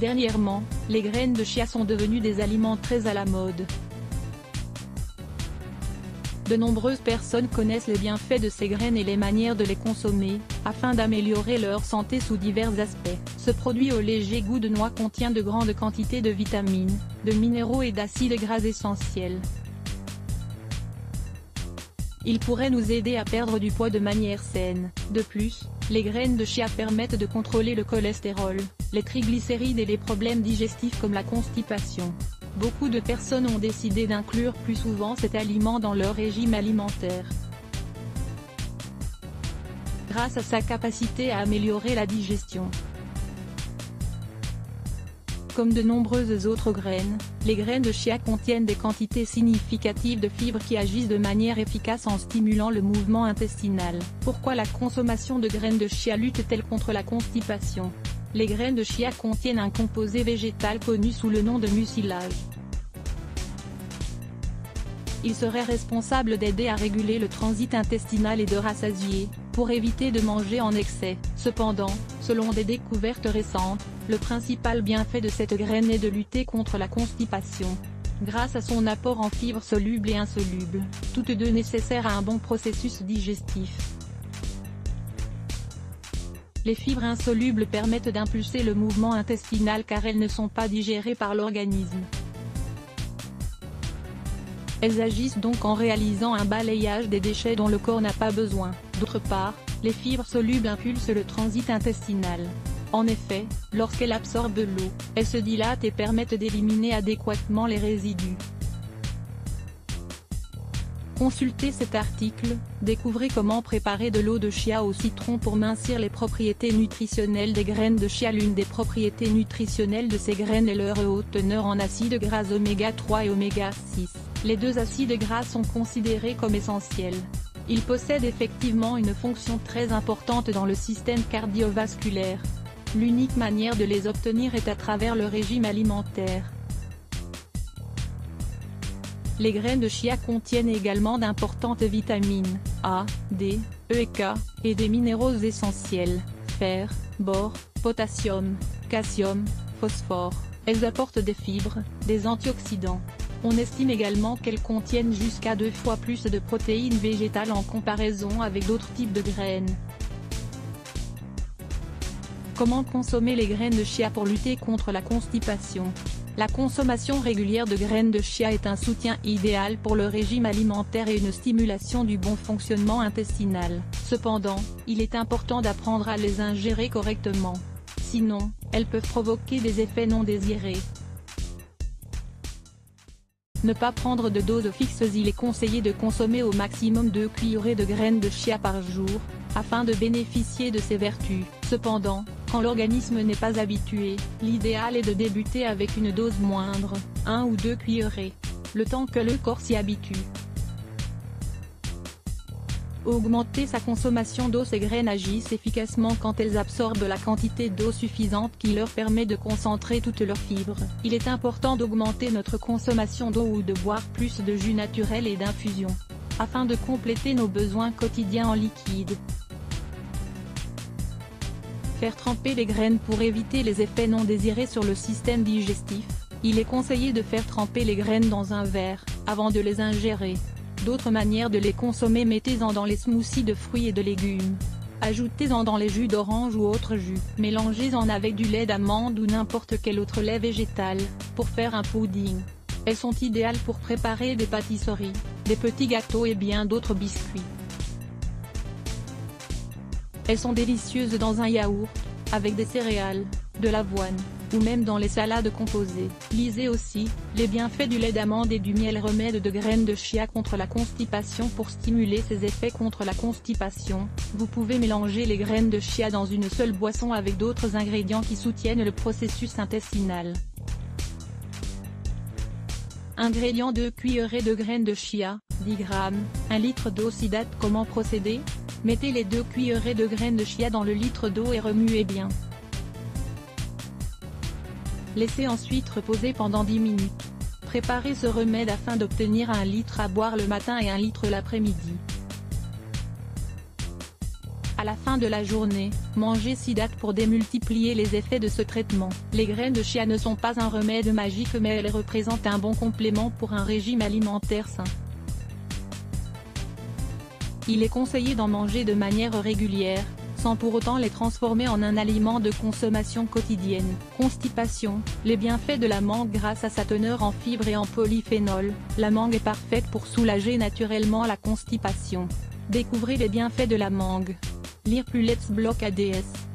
Dernièrement, les graines de chia sont devenues des aliments très à la mode. De nombreuses personnes connaissent les bienfaits de ces graines et les manières de les consommer, afin d'améliorer leur santé sous divers aspects. Ce produit au léger goût de noix contient de grandes quantités de vitamines, de minéraux et d'acides gras essentiels. Il pourrait nous aider à perdre du poids de manière saine. De plus, les graines de chia permettent de contrôler le cholestérol, les triglycérides et les problèmes digestifs comme la constipation. Beaucoup de personnes ont décidé d'inclure plus souvent cet aliment dans leur régime alimentaire. Grâce à sa capacité à améliorer la digestion. Comme de nombreuses autres graines, les graines de chia contiennent des quantités significatives de fibres qui agissent de manière efficace en stimulant le mouvement intestinal. Pourquoi la consommation de graines de chia lutte-t-elle contre la constipation ? Les graines de chia contiennent un composé végétal connu sous le nom de mucilage. Il serait responsable d'aider à réguler le transit intestinal et de rassasier, pour éviter de manger en excès. Cependant, selon des découvertes récentes, le principal bienfait de cette graine est de lutter contre la constipation. Grâce à son apport en fibres solubles et insolubles, toutes deux nécessaires à un bon processus digestif. Les fibres insolubles permettent d'impulser le mouvement intestinal car elles ne sont pas digérées par l'organisme. Elles agissent donc en réalisant un balayage des déchets dont le corps n'a pas besoin. D'autre part, les fibres solubles impulsent le transit intestinal. En effet, lorsqu'elles absorbent l'eau, elles se dilatent et permettent d'éliminer adéquatement les résidus. Consultez cet article, découvrez comment préparer de l'eau de chia au citron pour mincir. Les propriétés nutritionnelles des graines de chia. L'une des propriétés nutritionnelles de ces graines est leur haute teneur en acides gras oméga 3 et oméga 6. Les deux acides gras sont considérés comme essentiels. Ils possèdent effectivement une fonction très importante dans le système cardiovasculaire. L'unique manière de les obtenir est à travers le régime alimentaire. Les graines de chia contiennent également d'importantes vitamines A, D, E et K, et des minéraux essentiels, fer, bore, potassium, calcium, phosphore. Elles apportent des fibres, des antioxydants. On estime également qu'elles contiennent jusqu'à 2 fois plus de protéines végétales en comparaison avec d'autres types de graines. Comment consommer les graines de chia pour lutter contre la constipation ? La consommation régulière de graines de chia est un soutien idéal pour le régime alimentaire et une stimulation du bon fonctionnement intestinal. Cependant, il est important d'apprendre à les ingérer correctement. Sinon, elles peuvent provoquer des effets non désirés. Ne pas prendre de dose fixe. Il est conseillé de consommer au maximum 2 cuillerées de graines de chia par jour, afin de bénéficier de ses vertus. Cependant, quand l'organisme n'est pas habitué, l'idéal est de débuter avec une dose moindre, 1 ou 2 cuillerées, le temps que le corps s'y habitue. Augmenter sa consommation d'eau. Ces graines agissent efficacement quand elles absorbent la quantité d'eau suffisante qui leur permet de concentrer toutes leurs fibres. Il est important d'augmenter notre consommation d'eau ou de boire plus de jus naturel et d'infusion, afin de compléter nos besoins quotidiens en liquide. Faire tremper les graines pour éviter les effets non désirés sur le système digestif. Il est conseillé de faire tremper les graines dans un verre, avant de les ingérer. D'autres manières de les consommer. Mettez-en dans les smoothies de fruits et de légumes. Ajoutez-en dans les jus d'orange ou autres jus. Mélangez-en avec du lait d'amande ou n'importe quel autre lait végétal, pour faire un pudding. Elles sont idéales pour préparer des pâtisseries, des petits gâteaux et bien d'autres biscuits. Elles sont délicieuses dans un yaourt, avec des céréales, de l'avoine, ou même dans les salades composées. Lisez aussi, les bienfaits du lait d'amande et du miel. Remède de graines de chia contre la constipation. Pour stimuler ses effets contre la constipation, vous pouvez mélanger les graines de chia dans une seule boisson avec d'autres ingrédients qui soutiennent le processus intestinal. Ingrédients: 2 cuillerées de graines de chia, 10 g, 1 litre d'eau. Comment procéder? Mettez les 2 cuillerées de graines de chia dans le litre d'eau et remuez bien. Laissez ensuite reposer pendant 10 minutes. Préparez ce remède afin d'obtenir 1 litre à boire le matin et 1 litre l'après-midi. À la fin de la journée, mangez 6 dattes pour démultiplier les effets de ce traitement. Les graines de chia ne sont pas un remède magique, mais elles représentent un bon complément pour un régime alimentaire sain. Il est conseillé d'en manger de manière régulière, sans pour autant les transformer en un aliment de consommation quotidienne. Constipation. Les bienfaits de la mangue. Grâce à sa teneur en fibres et en polyphénol, la mangue est parfaite pour soulager naturellement la constipation. Découvrez les bienfaits de la mangue. Lire plus Let's Block ADS.